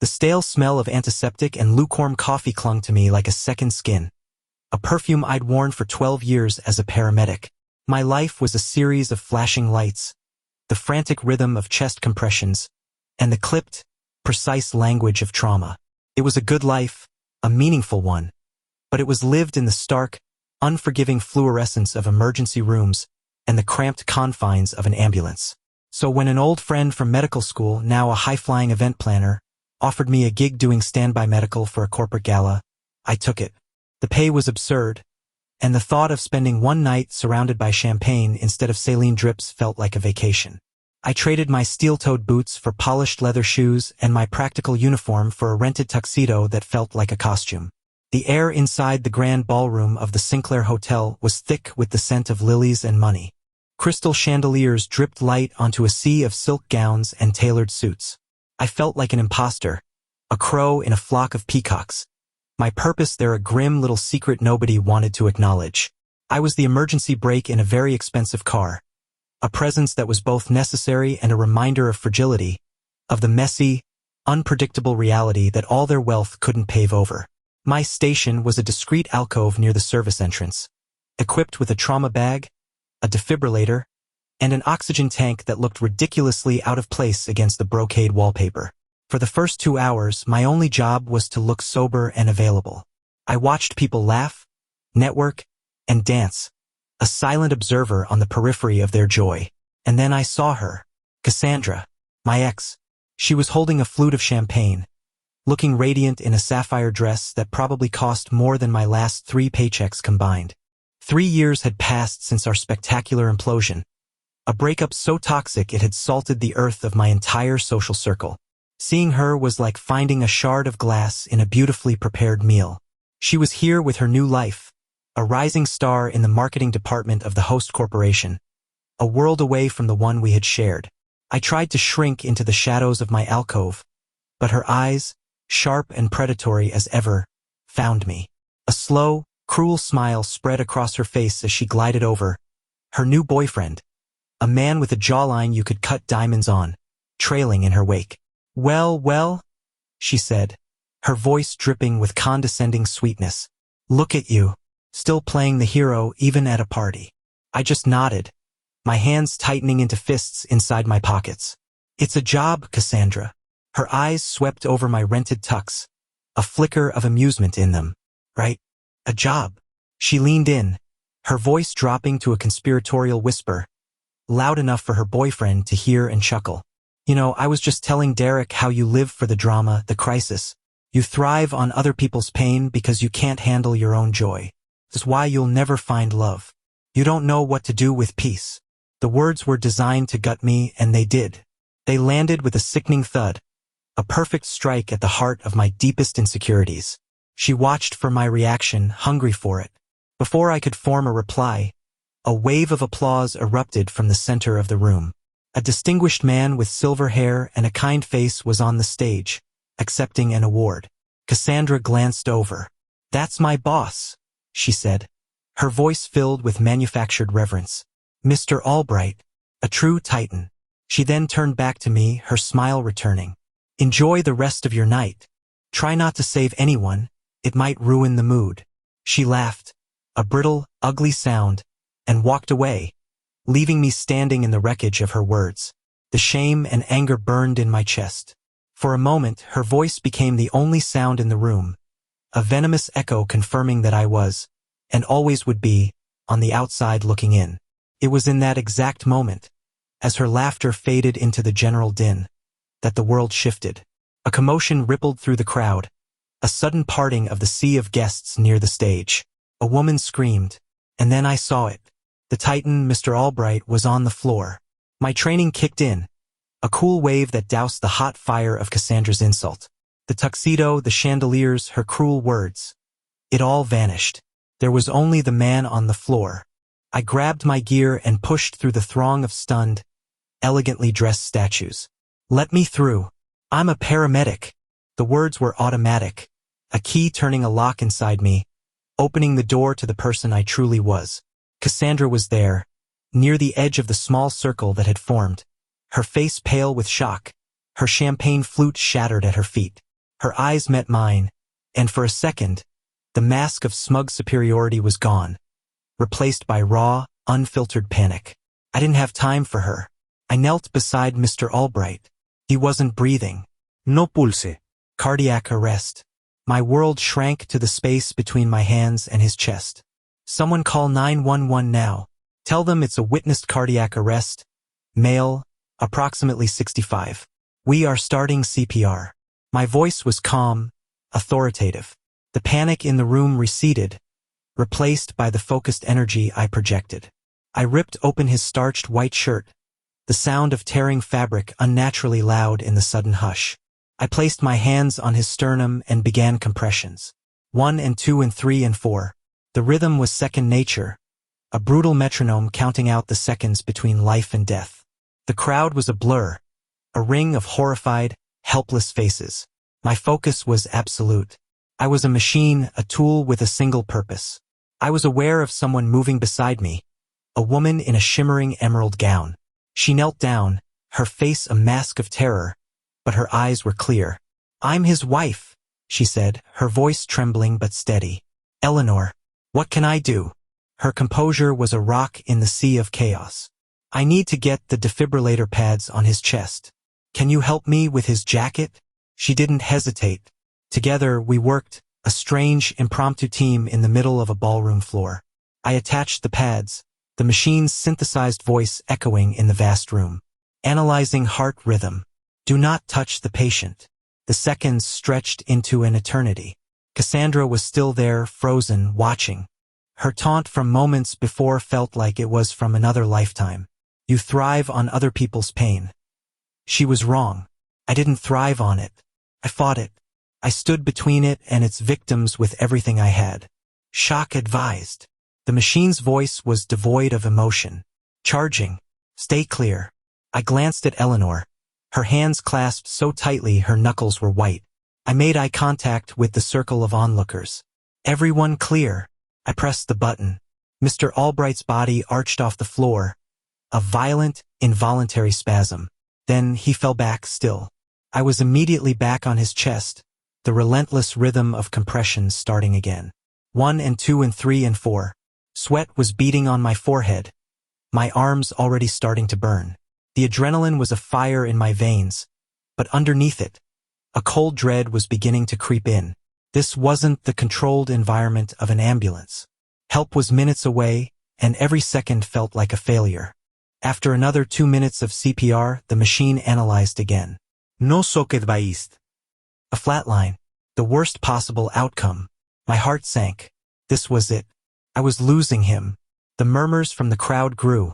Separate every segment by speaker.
Speaker 1: The stale smell of antiseptic and lukewarm coffee clung to me like a second skin, a perfume I'd worn for 12 years as a paramedic. My life was a series of flashing lights, the frantic rhythm of chest compressions, and the clipped, precise language of trauma. It was a good life, a meaningful one, but it was lived in the stark, unforgiving fluorescence of emergency rooms and the cramped confines of an ambulance. So when an old friend from medical school, now a high-flying event planner, offered me a gig doing standby medical for a corporate gala, I took it. The pay was absurd, and the thought of spending one night surrounded by champagne instead of saline drips felt like a vacation. I traded my steel-toed boots for polished leather shoes and my practical uniform for a rented tuxedo that felt like a costume. The air inside the grand ballroom of the Sinclair Hotel was thick with the scent of lilies and money. Crystal chandeliers dripped light onto a sea of silk gowns and tailored suits. I felt like an imposter, a crow in a flock of peacocks. My purpose there a grim little secret nobody wanted to acknowledge. I was the emergency brake in a very expensive car, a presence that was both necessary and a reminder of fragility, of the messy, unpredictable reality that all their wealth couldn't pave over. My station was a discreet alcove near the service entrance, equipped with a trauma bag, a defibrillator, and an oxygen tank that looked ridiculously out of place against the brocade wallpaper. For the first 2 hours, my only job was to look sober and available. I watched people laugh, network, and dance, a silent observer on the periphery of their joy. And then I saw her, Cassandra, my ex. She was holding a flute of champagne, looking radiant in a sapphire dress that probably cost more than my last 3 paychecks combined. 3 years had passed since our spectacular implosion, a breakup so toxic it had salted the earth of my entire social circle. Seeing her was like finding a shard of glass in a beautifully prepared meal. She was here with her new life, a rising star in the marketing department of the host corporation, a world away from the one we had shared. I tried to shrink into the shadows of my alcove, but her eyes, sharp and predatory as ever, found me. A slow, cruel smile spread across her face as she glided over. Her new boyfriend, a man with a jawline you could cut diamonds on, trailing in her wake. Well, she said, her voice dripping with condescending sweetness. Look at you, still playing the hero even at a party. I just nodded, my hands tightening into fists inside my pockets. It's a job, Cassandra. Her eyes swept over my rented tux, a flicker of amusement in them. Right? A job. She leaned in, her voice dropping to a conspiratorial whisper, loud enough for her boyfriend to hear and chuckle. You know, I was just telling Derek how you live for the drama, the crisis. You thrive on other people's pain because you can't handle your own joy. That's why you'll never find love. You don't know what to do with peace. The words were designed to gut me, and they did. They landed with a sickening thud, a perfect strike at the heart of my deepest insecurities. She watched for my reaction, hungry for it. Before I could form a reply, a wave of applause erupted from the center of the room. A distinguished man with silver hair and a kind face was on the stage, accepting an award. Cassandra glanced over. That's my boss, she said, her voice filled with manufactured reverence. Mr. Albright, a true titan. She then turned back to me, her smile returning. Enjoy the rest of your night. Try not to save anyone, it might ruin the mood. She laughed, a brittle, ugly sound, and walked away, leaving me standing in the wreckage of her words. The shame and anger burned in my chest. For a moment, her voice became the only sound in the room, a venomous echo confirming that I was, and always would be, on the outside looking in. It was in that exact moment, as her laughter faded into the general din, that the world shifted. A commotion rippled through the crowd, a sudden parting of the sea of guests near the stage. A woman screamed, and then I saw it. The Titan, Mr. Albright, was on the floor. My training kicked in, a cool wave that doused the hot fire of Cassandra's insult. The tuxedo, the chandeliers, her cruel words. It all vanished. There was only the man on the floor. I grabbed my gear and pushed through the throng of stunned, elegantly dressed statues. Let me through. I'm a paramedic. The words were automatic, a key turning a lock inside me, opening the door to the person I truly was. Cassandra was there, near the edge of the small circle that had formed, her face pale with shock, her champagne flute shattered at her feet. Her eyes met mine, and for a second, the mask of smug superiority was gone, replaced by raw, unfiltered panic. I didn't have time for her. I knelt beside Mr. Albright. He wasn't breathing. No pulse. Cardiac arrest. My world shrank to the space between my hands and his chest. Someone call 911 now. Tell them it's a witnessed cardiac arrest. Male, approximately 65. We are starting CPR. My voice was calm, authoritative. The panic in the room receded, replaced by the focused energy I projected. I ripped open his starched white shirt, the sound of tearing fabric unnaturally loud in the sudden hush. I placed my hands on his sternum and began compressions. 1 and 2 and 3 and 4. The rhythm was second nature, a brutal metronome counting out the seconds between life and death. The crowd was a blur, a ring of horrified, helpless faces. My focus was absolute. I was a machine, a tool with a single purpose. I was aware of someone moving beside me, a woman in a shimmering emerald gown. She knelt down, her face a mask of terror, but her eyes were clear. I'm his wife, she said, her voice trembling but steady. Eleanor, what can I do? Her composure was a rock in the sea of chaos. I need to get the defibrillator pads on his chest. Can you help me with his jacket? She didn't hesitate. Together we worked, a strange, impromptu team in the middle of a ballroom floor. I attached the pads, the machine's synthesized voice echoing in the vast room. Analyzing heart rhythm. Do not touch the patient. The seconds stretched into an eternity. Cassandra was still there, frozen, watching. Her taunt from moments before felt like it was from another lifetime. You thrive on other people's pain. She was wrong. I didn't thrive on it. I fought it. I stood between it and its victims with everything I had. Shock advised. The machine's voice was devoid of emotion. Charging. Stay clear. I glanced at Eleanor. Her hands clasped so tightly her knuckles were white. I made eye contact with the circle of onlookers. Everyone clear. I pressed the button. Mr. Albright's body arched off the floor. A violent, involuntary spasm. Then he fell back still. I was immediately back on his chest, the relentless rhythm of compressions starting again. 1 and 2 and 3 and 4. Sweat was beating on my forehead, my arms already starting to burn. The adrenaline was a fire in my veins, but underneath it, a cold dread was beginning to creep in. This wasn't the controlled environment of an ambulance. Help was minutes away, and every second felt like a failure. After another 2 minutes of CPR, the machine analyzed again. No socket baist. A flatline. The worst possible outcome. My heart sank. This was it. I was losing him. The murmurs from the crowd grew.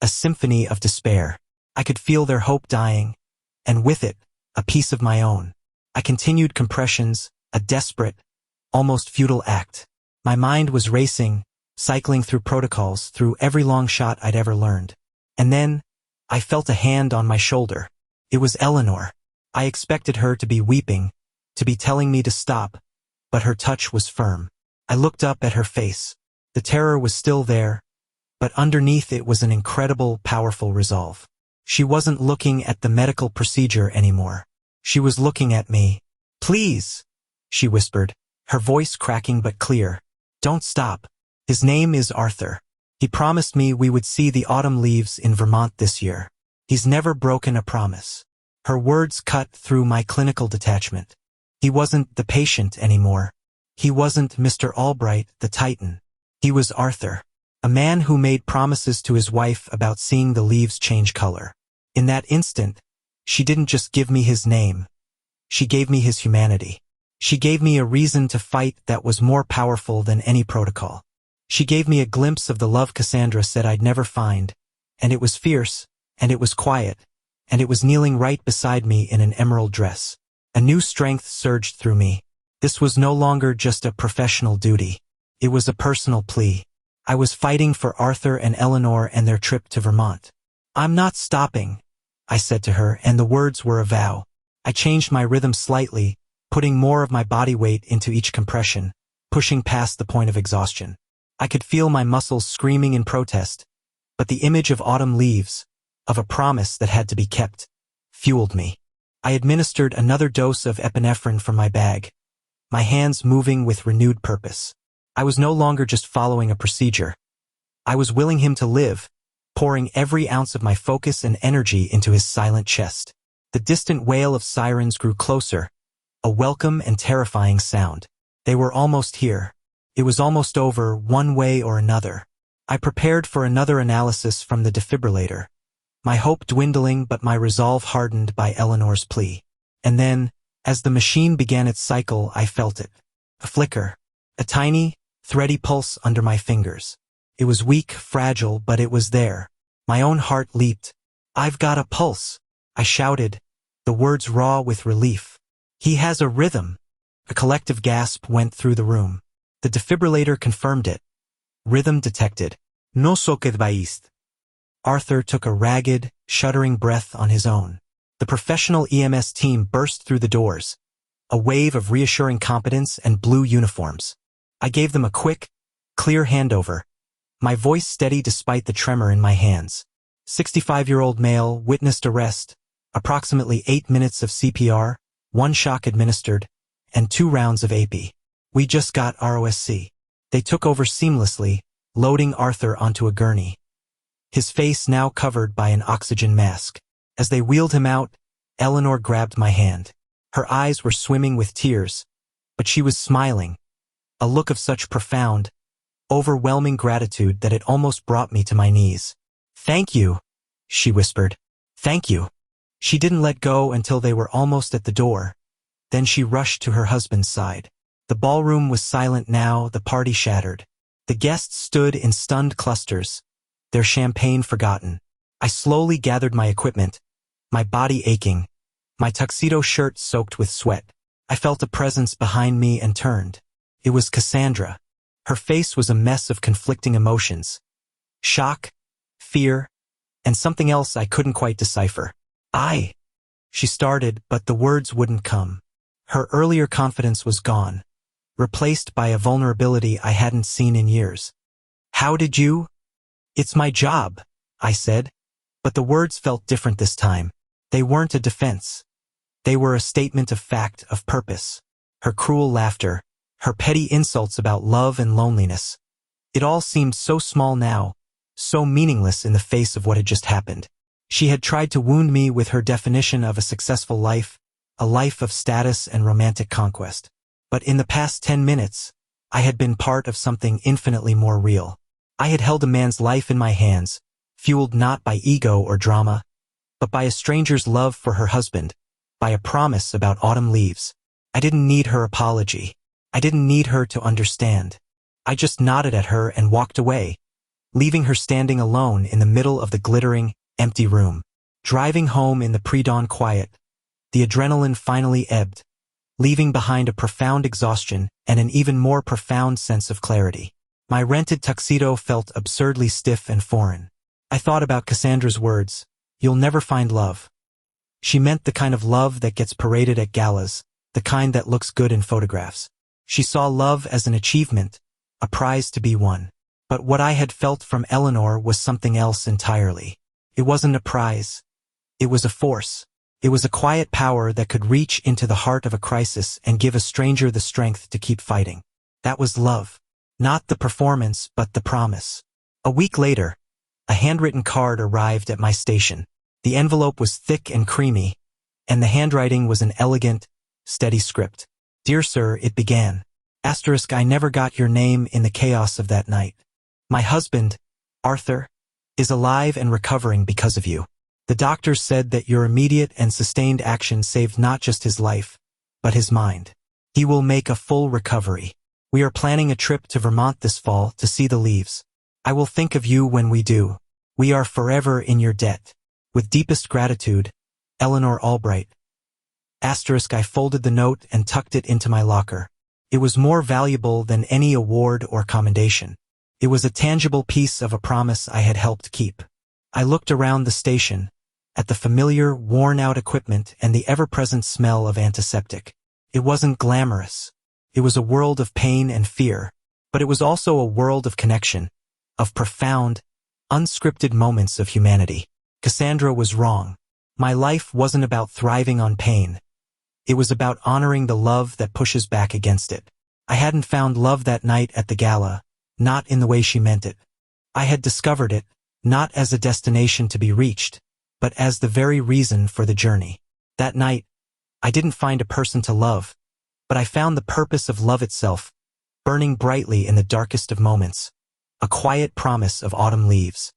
Speaker 1: A symphony of despair. I could feel their hope dying, and with it, a piece of my own. I continued compressions, a desperate, almost futile act. My mind was racing, cycling through protocols, through every long shot I'd ever learned. And then, I felt a hand on my shoulder. It was Eleanor. I expected her to be weeping, to be telling me to stop, but her touch was firm. I looked up at her face. The terror was still there, but underneath it was an incredible, powerful resolve. She wasn't looking at the medical procedure anymore. She was looking at me. Please, she whispered, her voice cracking but clear. Don't stop. His name is Arthur. He promised me we would see the autumn leaves in Vermont this year. He's never broken a promise. Her words cut through my clinical detachment. He wasn't the patient anymore. He wasn't Mr. Albright, the Titan. He was Arthur, a man who made promises to his wife about seeing the leaves change color. In that instant, she didn't just give me his name. She gave me his humanity. She gave me a reason to fight that was more powerful than any protocol. She gave me a glimpse of the love Cassandra said I'd never find, and it was fierce, and it was quiet, and it was kneeling right beside me in an emerald dress. A new strength surged through me. This was no longer just a professional duty. It was a personal plea. I was fighting for Arthur and Eleanor and their trip to Vermont. I'm not stopping, I said to her, and the words were a vow. I changed my rhythm slightly, putting more of my body weight into each compression, pushing past the point of exhaustion. I could feel my muscles screaming in protest, but the image of autumn leaves, of a promise that had to be kept, fueled me. I administered another dose of epinephrine from my bag, my hands moving with renewed purpose. I was no longer just following a procedure. I was willing him to live, pouring every ounce of my focus and energy into his silent chest. The distant wail of sirens grew closer, a welcome and terrifying sound. They were almost here. It was almost over, one way or another. I prepared for another analysis from the defibrillator, my hope dwindling but my resolve hardened by Eleanor's plea. And then, as the machine began its cycle, I felt it. A flicker. A tiny, thready pulse under my fingers. It was weak, fragile, but it was there. My own heart leaped. "I've got a pulse," I shouted, the words raw with relief. "He has a rhythm." A collective gasp went through the room. The defibrillator confirmed it. Rhythm detected. "No so que vaist." Arthur took a ragged, shuddering breath on his own. The professional EMS team burst through the doors, a wave of reassuring competence and blue uniforms. I gave them a quick, clear handover, my voice steady despite the tremor in my hands. 65-year-old male witnessed arrest, approximately 8 minutes of CPR, 1 shock administered, and 2 rounds of AP. "We just got ROSC." They took over seamlessly, loading Arthur onto a gurney, his face now covered by an oxygen mask. As they wheeled him out, Eleanor grabbed my hand. Her eyes were swimming with tears, but she was smiling, a look of such profound, overwhelming gratitude that it almost brought me to my knees. "Thank you," she whispered. "Thank you." She didn't let go until they were almost at the door. Then she rushed to her husband's side. The ballroom was silent now, the party shattered. The guests stood in stunned clusters, their champagne forgotten. I slowly gathered my equipment, my body aching, my tuxedo shirt soaked with sweat. I felt a presence behind me and turned. It was Cassandra. Her face was a mess of conflicting emotions. Shock, fear, and something else I couldn't quite decipher. She started, but the words wouldn't come. Her earlier confidence was gone, replaced by a vulnerability I hadn't seen in years. "How did you?" "It's my job," I said, but the words felt different this time. They weren't a defense. They were a statement of fact, of purpose. Her cruel laughter, her petty insults about love and loneliness. It all seemed so small now, so meaningless in the face of what had just happened. She had tried to wound me with her definition of a successful life, a life of status and romantic conquest. But in the past 10 minutes, I had been part of something infinitely more real. I had held a man's life in my hands, fueled not by ego or drama, but by a stranger's love for her husband, by a promise about autumn leaves. I didn't need her apology. I didn't need her to understand. I just nodded at her and walked away, leaving her standing alone in the middle of the glittering, empty room. Driving home in the pre-dawn quiet, the adrenaline finally ebbed, leaving behind a profound exhaustion and an even more profound sense of clarity. My rented tuxedo felt absurdly stiff and foreign. I thought about Cassandra's words, "You'll never find love." She meant the kind of love that gets paraded at galas, the kind that looks good in photographs. She saw love as an achievement, a prize to be won. But what I had felt from Eleanor was something else entirely. It wasn't a prize. It was a force. It was a quiet power that could reach into the heart of a crisis and give a stranger the strength to keep fighting. That was love. Not the performance, but the promise. A week later, a handwritten card arrived at my station. The envelope was thick and creamy, and the handwriting was an elegant, steady script. "Dear sir," it began. **, I never got your name in the chaos of that night. My husband, Arthur, is alive and recovering because of you. The doctors said that your immediate and sustained action saved not just his life, but his mind. He will make a full recovery. We are planning a trip to Vermont this fall to see the leaves. I will think of you when we do. We are forever in your debt. With deepest gratitude, Eleanor Albright. **, I folded the note and tucked it into my locker. It was more valuable than any award or commendation. It was a tangible piece of a promise I had helped keep. I looked around the station, at the familiar, worn-out equipment and the ever-present smell of antiseptic. It wasn't glamorous. It was a world of pain and fear, but it was also a world of connection, of profound, unscripted moments of humanity. Cassandra was wrong. My life wasn't about thriving on pain. It was about honoring the love that pushes back against it. I hadn't found love that night at the gala, not in the way she meant it. I had discovered it, not as a destination to be reached, but as the very reason for the journey. That night, I didn't find a person to love, but I found the purpose of love itself, burning brightly in the darkest of moments, a quiet promise of autumn leaves.